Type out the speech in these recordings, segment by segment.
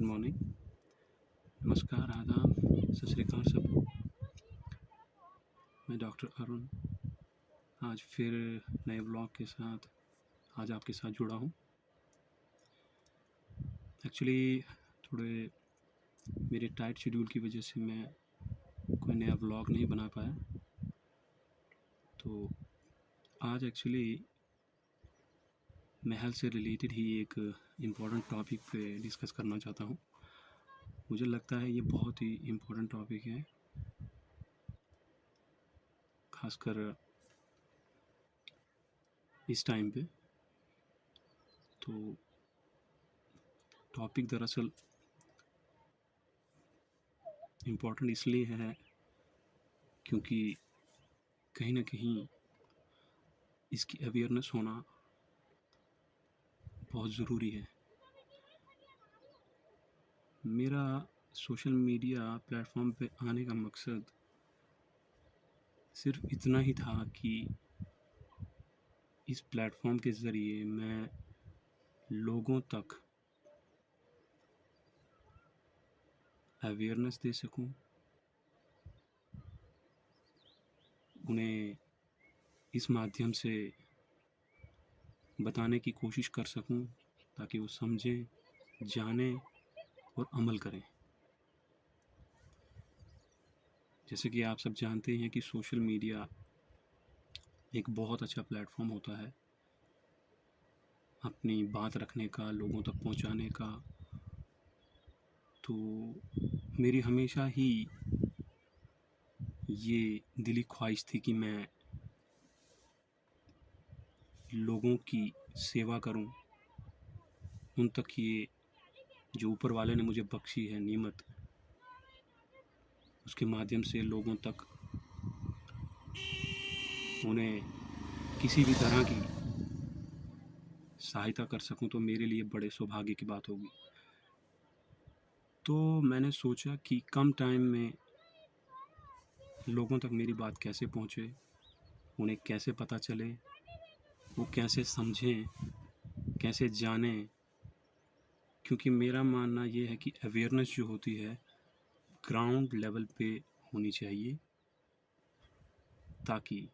Morning, नमस्कार, आदाब, सत श्री अकाल सबको। मैं डॉक्टर अरुण आज फिर नए ब्लॉग के साथ आज आपके साथ जुड़ा हूँ। एक्चुअली थोड़े मेरे टाइट शेड्यूल की वजह से मैं कोई नया ब्लॉग नहीं बना पाया, तो आज एक्चुअली मैं हेल्थ से रिलेटेड ही एक इम्पोर्टेंट टॉपिक पे डिस्कस करना चाहता हूँ। मुझे लगता है ये बहुत ही इम्पोर्टेंट टॉपिक है, खासकर इस टाइम पे। तो टॉपिक दरअसल इम्पोर्टेंट इसलिए है क्योंकि कहीं ना कहीं इसकी अवेयरनेस होना बहुत ज़रूरी है। मेरा सोशल मीडिया प्लेटफॉर्म पे आने का मकसद सिर्फ इतना ही था कि इस प्लेटफॉर्म के ज़रिए मैं लोगों तक अवेयरनेस दे सकूं, उन्हें इस माध्यम से बताने की कोशिश कर सकूं ताकि वो समझें, जानें और अमल करें। जैसे कि आप सब जानते हैं कि सोशल मीडिया एक बहुत अच्छा प्लेटफॉर्म होता है अपनी बात रखने का, लोगों तक पहुंचाने का। तो मेरी हमेशा ही ये दिली ख्वाहिश थी कि मैं लोगों की सेवा करूं, उन तक ये जो ऊपर वाले ने मुझे बख्शी है नेमत, उसके माध्यम से लोगों तक उन्हें किसी भी तरह की सहायता कर सकूं तो मेरे लिए बड़े सौभाग्य की बात होगी। तो मैंने सोचा कि कम टाइम में लोगों तक मेरी बात कैसे पहुंचे, उन्हें कैसे पता चले, वो कैसे समझें, कैसे जानें। क्योंकि मेरा मानना ये है कि अवेयरनेस जो होती है ग्राउंड लेवल पे होनी चाहिए, ताकि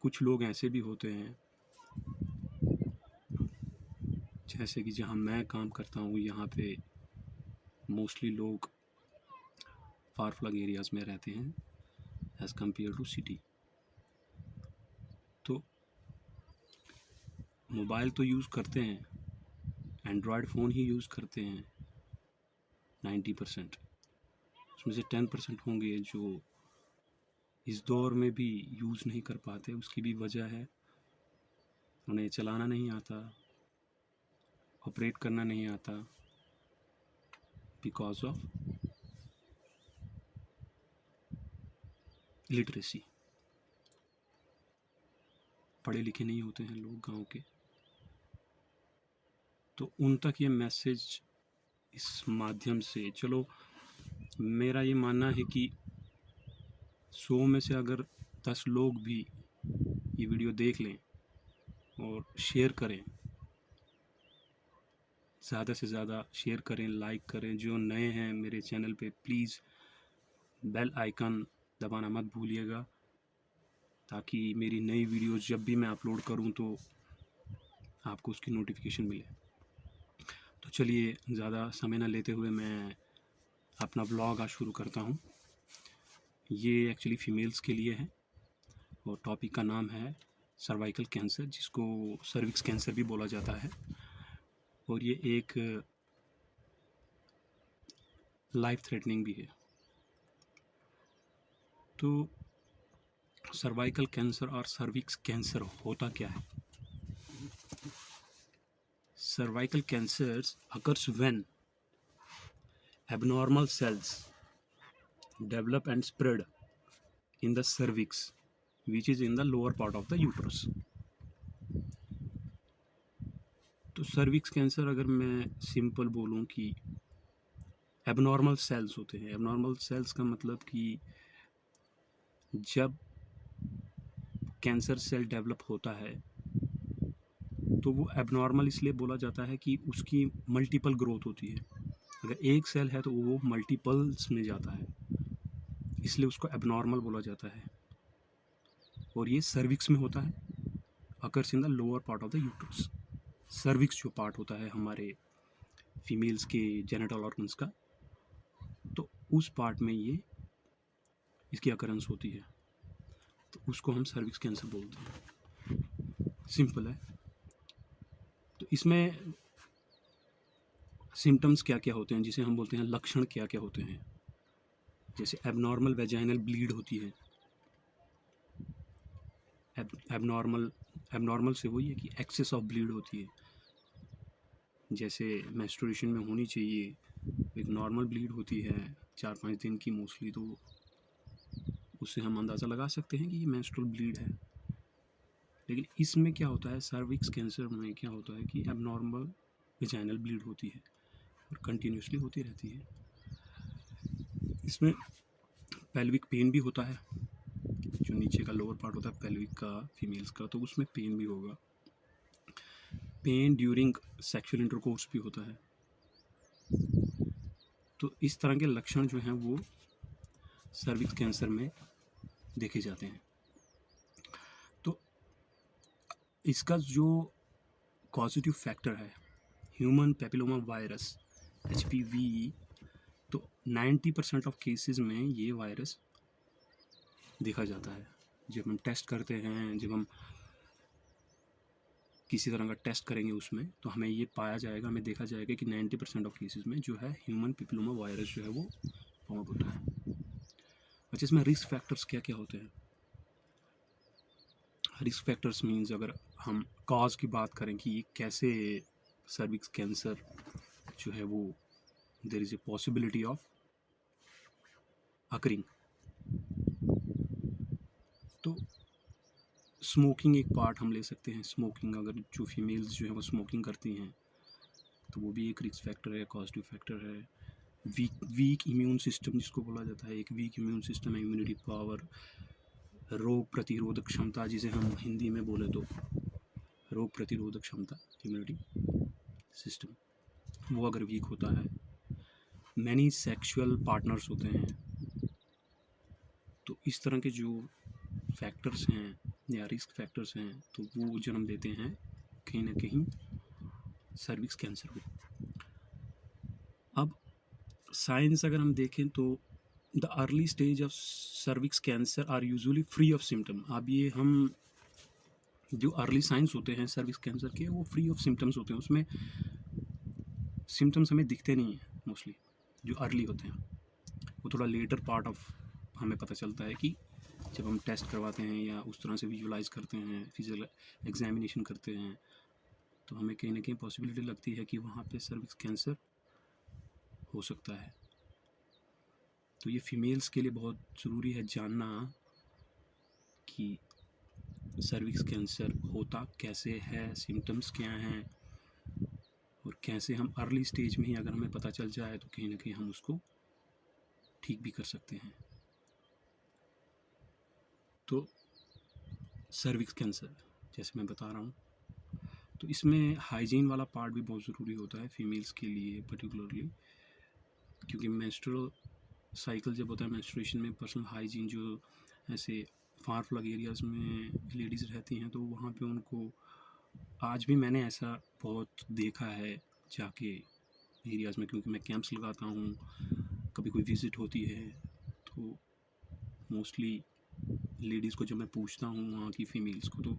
कुछ लोग ऐसे भी होते हैं, जैसे कि जहाँ मैं काम करता हूँ यहाँ पे मोस्टली लोग फार फ्लंग एरियाज़ में रहते हैं एज़ कम्पेयर टू सिटी। तो मोबाइल तो यूज़ करते हैं, एंड्रॉयड फ़ोन ही यूज़ करते हैं 90%। उसमें से 10% होंगे जो इस दौर में भी यूज़ नहीं कर पाते। उसकी भी वजह है, उन्हें चलाना नहीं आता, ऑपरेट करना नहीं आता, बिकॉज ऑफ लिटरेसी। पढ़े लिखे नहीं होते हैं लोग गांव के। तो उन तक ये मैसेज इस माध्यम से, चलो मेरा ये मानना है कि 100 में से अगर 10 लोग भी ये वीडियो देख लें और शेयर करें, ज़्यादा से ज़्यादा शेयर करें, लाइक करें। जो नए हैं मेरे चैनल पे प्लीज़ बेल आइकन दबाना मत भूलिएगा, ताकि मेरी नई वीडियोस जब भी मैं अपलोड करूं तो आपको उसकी नोटिफिकेशन मिले। तो चलिए ज़्यादा समय ना लेते हुए मैं अपना ब्लॉग आज शुरू करता हूं। ये एक्चुअली फ़ीमेल्स के लिए है और टॉपिक का नाम है सर्वाइकल कैंसर, जिसको सर्विक्स कैंसर भी बोला जाता है। और ये एक लाइफ थ्रेटनिंग भी है। तो सर्वाइकल कैंसर और सर्विक्स कैंसर होता क्या है? Cervical cancers occurs when abnormal cells develop and spread in the cervix, which is in the lower part of the uterus. तो सर्विक्स कैंसर अगर मैं सिंपल बोलूं कि एबनॉर्मल सेल्स होते हैं। एबनॉर्मल सेल्स का मतलब कि जब कैंसर सेल डेवलप होता है तो वो एबनॉर्मल इसलिए बोला जाता है कि उसकी मल्टीपल ग्रोथ होती है। अगर एक सेल है तो वो मल्टीपल्स में जाता है, इसलिए उसको एबनॉर्मल बोला जाता है। और ये सर्विक्स में होता है, occurs in the lower part of the uterus. Cervix जो पार्ट होता है हमारे फीमेल्स के जेनिटल ऑर्गन्स का, तो उस पार्ट में ये इसकी अकरेंस होती है, तो उसको हम सर्विक्स कैंसर बोलते हैं। सिंपल है। तो इसमें सिम्टम्स क्या क्या होते हैं, जिसे हम बोलते हैं लक्षण क्या क्या होते हैं। जैसे एबनॉर्मल वेजाइनल ब्लीड होती है। एबनॉर्मल से वही है कि एक्सेस ऑफ ब्लीड होती है, जैसे मेंस्ट्रुएशन में होनी चाहिए। एक नॉर्मल ब्लीड होती है 4-5 दिन की मोस्टली, तो उससे हम अंदाज़ा लगा सकते हैं कि ये मेंस्ट्रुअल ब्लीड है। लेकिन इसमें क्या होता है, सर्विक्स कैंसर में क्या होता है कि एबनॉर्मल वेजाइनल ब्लीड होती है और कंटिन्यूसली होती रहती है। इसमें पेल्विक पेन भी होता है, जो नीचे का लोअर पार्ट होता है पेल्विक का फीमेल्स का, तो उसमें पेन भी होगा। पेन ड्यूरिंग सेक्सुअल इंटरकोर्स भी होता है। तो इस तरह के लक्षण जो हैं वो सर्विक्स कैंसर में देखे जाते हैं। तो इसका जो कॉजेटिव फैक्टर है ह्यूमन पेपिलोमा वायरस HPV, तो 90% ऑफ केसेस में ये वायरस देखा जाता है। जब हम टेस्ट करते हैं, जब हम किसी तरह का टेस्ट करेंगे उसमें, तो हमें ये पाया जाएगा, हमें देखा जाएगा कि 90% ऑफ केसेस में जो है ह्यूमन पेपिलोमा वायरस जो है वो फाउंड होता है। अच्छा, इसमें रिस्क फैक्टर्स क्या क्या होते हैं। रिस्क फैक्टर्स मीन्स अगर हम कॉज की बात करें कि कैसे सर्विक्स कैंसर जो है वो there is a possibility of occurring, तो स्मोकिंग एक पार्ट हम ले सकते हैं। स्मोकिंग, अगर जो फीमेल्स जो है वो स्मोकिंग करती हैं तो वो भी एक रिस्क फैक्टर है, पॉजिटिव फैक्टर है। वीक इम्यून सिस्टम जिसको बोला जाता है, एक वीक इम्यून सिस्टम है, इम्यूनिटी पावर, रोग प्रतिरोधक क्षमता जिसे हम हिंदी में बोले तो रोग प्रतिरोधक क्षमता, इम्यूनिटी सिस्टम, वो अगर वीक होता है। मैनी सेक्सुअल पार्टनर्स होते हैं, तो इस तरह के जो फैक्टर्स हैं या रिस्क फैक्टर्स हैं, तो वो जन्म देते हैं कहीं ना कहीं सर्विक्स कैंसर को। अब साइंस अगर हम देखें तो the early stage of cervix cancer are usually free of symptom. अब ये हम जो अर्ली साइंस होते हैं सर्विक्स कैंसर के, वो फ्री ऑफ सिम्टम्स होते हैं, उसमें सिम्टम्स हमें दिखते नहीं हैं मोस्टली। जो अर्ली होते हैं वो थोड़ा लेटर पार्ट ऑफ हमें पता चलता है कि जब हम टेस्ट करवाते हैं या उस तरह से विजुलाइज करते हैं, फिजिकल एग्जामिनेशन करते हैं, तो हमें कहीं ना कहीं पॉसिबिलिटी लगती है कि वहाँ पे सर्विक्स कैंसर हो सकता है। तो ये फीमेल्स के लिए बहुत ज़रूरी है जानना कि सर्विक्स कैंसर होता कैसे है, सिम्टम्स क्या हैं, और कैसे हम अर्ली स्टेज में ही अगर हमें पता चल जाए तो कहीं ना कहीं हम उसको ठीक भी कर सकते हैं। तो सर्विक्स कैंसर जैसे मैं बता रहा हूँ, तो इसमें हाइजीन वाला पार्ट भी बहुत ज़रूरी होता है फीमेल्स के लिए पर्टिकुलरली, क्योंकि मेंस्ट्रुअल साइकिल जब होता है मेंस्ट्रुएशन में पर्सनल हाइजीन, जो ऐसे फार फ्लग एरियाज़ में लेडीज़ रहती हैं तो वहाँ पे उनको, आज भी मैंने ऐसा बहुत देखा है जाके एरियाज़ में, क्योंकि मैं कैंप्स लगाता हूँ, कभी कोई विज़िट होती है तो मोस्टली लेडीज़ को जब मैं पूछता हूँ वहाँ की फ़ीमेल्स को, तो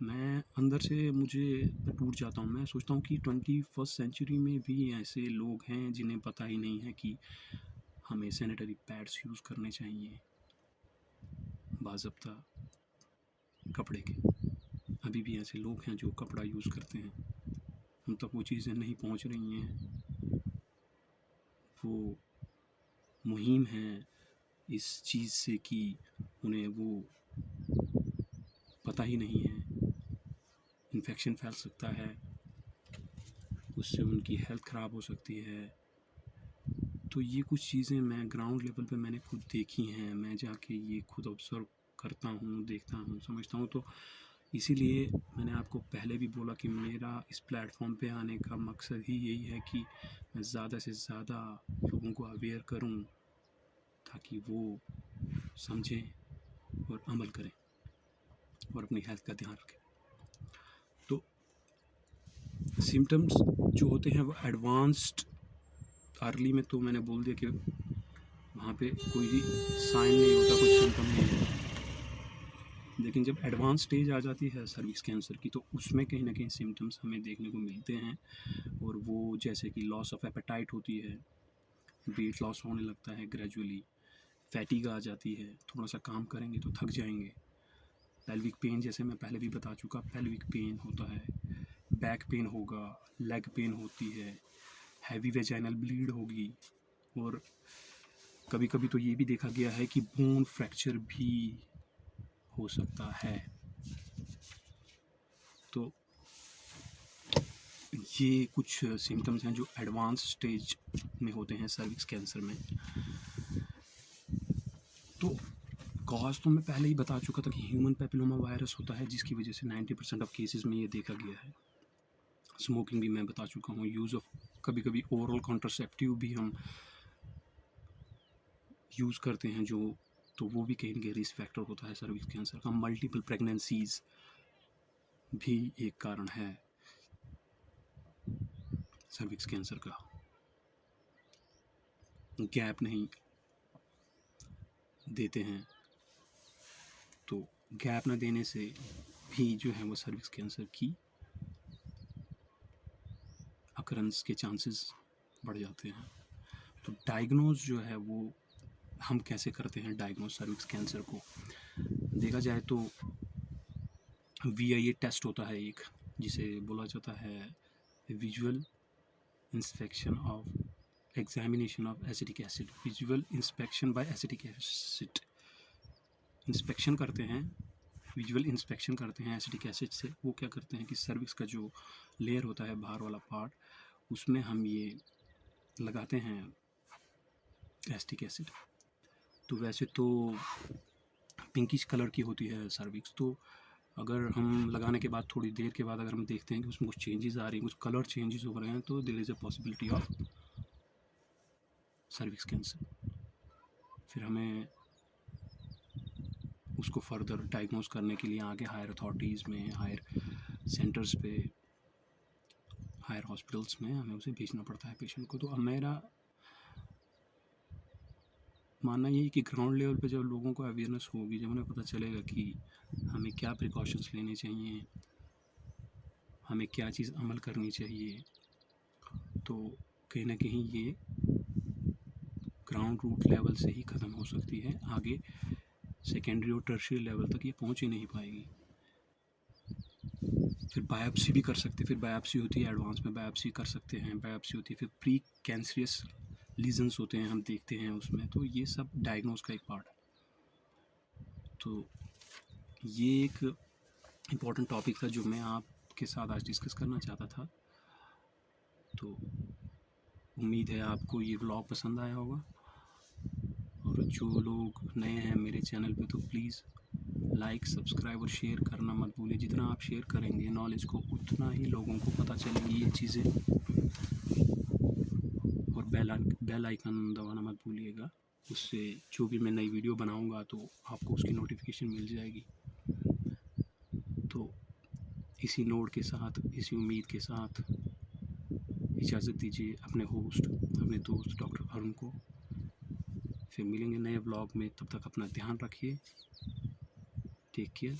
मैं अंदर से मुझे टूट जाता हूँ। मैं सोचता हूँ कि 21st सेंचुरी में भी ऐसे लोग हैं जिन्हें पता ही नहीं है कि हमें सैनिटरी पैड्स यूज़ करने चाहिए बाज़ाब्ता कपड़े के। अभी भी ऐसे लोग हैं जो कपड़ा यूज़ करते हैं, उन तक वो चीज़ें नहीं पहुँच रही हैं। वो मुहिम है इस चीज़ से कि उन्हें वो पता ही नहीं है, इन्फेक्शन फैल सकता है, उससे उनकी हेल्थ ख़राब हो सकती है। तो ये कुछ चीज़ें मैं ग्राउंड लेवल पे मैंने खुद देखी हैं, मैं जाके ये खुद ऑब्ज़र्व करता हूँ, देखता हूँ, समझता हूँ। तो इसीलिए मैंने आपको पहले भी बोला कि मेरा इस प्लेटफॉर्म पे आने का मकसद ही यही है कि मैं ज़्यादा से ज़्यादा लोगों को अवेयर करूं, ताकि वो समझें और अमल करें और अपनी हेल्थ का ध्यान रखें। तो सिम्टम्स जो होते हैं वो एडवांस्ड, अर्ली में तो मैंने बोल दिया कि वहाँ पे कोई साइन नहीं होता, कुछ सिम्टम नहीं है। लेकिन जब एडवांस स्टेज आ जाती है सर्विक्स कैंसर की, तो उसमें कहीं ना कहीं सिम्टम्स हमें देखने को मिलते हैं। और वो जैसे कि लॉस ऑफ एपेटाइट होती है, वेट लॉस होने लगता है ग्रेजुअली, फैटिग आ जाती है, थोड़ा सा काम करेंगे तो थक जाएंगे, पेल्विक पेन जैसे मैं पहले भी बता चुका, पेल्विक पेन होता है, बैक पेन होगा, लेग पेन होती है, हैवी वेजाइनल ब्लीड होगी, और कभी कभी तो ये भी देखा गया है कि बोन फ्रैक्चर भी हो सकता है। तो ये कुछ सिम्टम्स हैं जो एडवांस स्टेज में होते हैं सर्विक्स कैंसर में। तो कॉज तो मैं पहले ही बता चुका था कि ह्यूमन पैपिलोमा वायरस होता है, जिसकी वजह से 90% ऑफ केसेस में ये देखा गया है। स्मोकिंग भी मैं बता चुका हूँ, यूज़ ऑफ कभी कभी ओरल कॉन्ट्रासेप्टिव भी हम यूज़ करते हैं जो, तो वो भी कहीं ना कहीं रिस्क फैक्टर होता है सर्विक्स कैंसर का। मल्टीपल प्रेगनेंसीज भी एक कारण है सर्विक्स कैंसर का। गैप नहीं देते हैं, तो गैप न देने से भी जो है वो सर्विक्स कैंसर की अकरेंस के चांसेस बढ़ जाते हैं। तो डायग्नोज जो है वो हम कैसे करते हैं, डायग्नोज सर्विक्स कैंसर को देखा जाए तो VIA टेस्ट होता है एक, जिसे बोला जाता है visual inspection of examination of acetic acid, visual inspection by acetic acid. Inspection करते हैं, विजुअल इंस्पेक्शन करते हैं एसिटिक एसिड से। वो क्या करते हैं कि सर्विक्स का जो लेयर होता है, बाहर वाला पार्ट, उसमें हम ये लगाते हैं एसिटिक एसिड। तो वैसे तो पिंकिश कलर की होती है सर्विक्स, तो अगर हम लगाने के बाद थोड़ी देर के बाद अगर हम देखते हैं कि उसमें कुछ चेंजेस आ रही हैं, कुछ कलर चेंजेस हो रहे हैं, तो there is a possibility of cervix cancer. फिर हमें उसको फर्दर डायग्नोज करने के लिए आगे हायर अथॉरिटीज़ में, हायर सेंटर्स पे, हायर हॉस्पिटल्स में हमें उसे भेजना पड़ता है पेशेंट को। तो अब मेरा मानना ये है कि ग्राउंड लेवल पे जब लोगों को अवेयरनेस होगी, जब उन्हें पता चलेगा कि हमें क्या प्रिकॉशंस लेने चाहिए, हमें क्या चीज़ अमल करनी चाहिए, तो कहीं ना कहीं ये ग्राउंड रूट लेवल से ही ख़त्म हो सकती है। आगे सेकेंडरी और टर्शियरी लेवल तक ये पहुंच ही नहीं पाएगी। फिर बायोप्सी भी कर सकते, फिर बायोप्सी होती है, एडवांस में बायोप्सी कर सकते हैं, बायोप्सी होती है, फिर प्री कैंसरियस लीजन्स होते हैं, हम देखते हैं उसमें। तो ये सब डायग्नोज का एक पार्ट है। तो ये एक इम्पॉर्टेंट टॉपिक था जो मैं आपके साथ आज डिस्कस करना चाहता था। तो उम्मीद है आपको ये व्लॉग पसंद आया होगा, और जो लोग नए हैं मेरे चैनल पे तो प्लीज़ लाइक, सब्सक्राइब और शेयर करना मत भूलिए। जितना आप शेयर करेंगे नॉलेज को, उतना ही लोगों को पता चलेंगी ये चीज़ें। और बेल आइकन दबाना मत भूलिएगा, उससे जो भी मैं नई वीडियो बनाऊंगा तो आपको उसकी नोटिफिकेशन मिल जाएगी। तो इसी नोट के साथ, इसी उम्मीद के साथ इजाज़त दीजिए अपने होस्ट, अपने दोस्त डॉक्टर अरुण को। फिर मिलेंगे नए व्लॉग में, तब तक अपना ध्यान रखिए। Take care.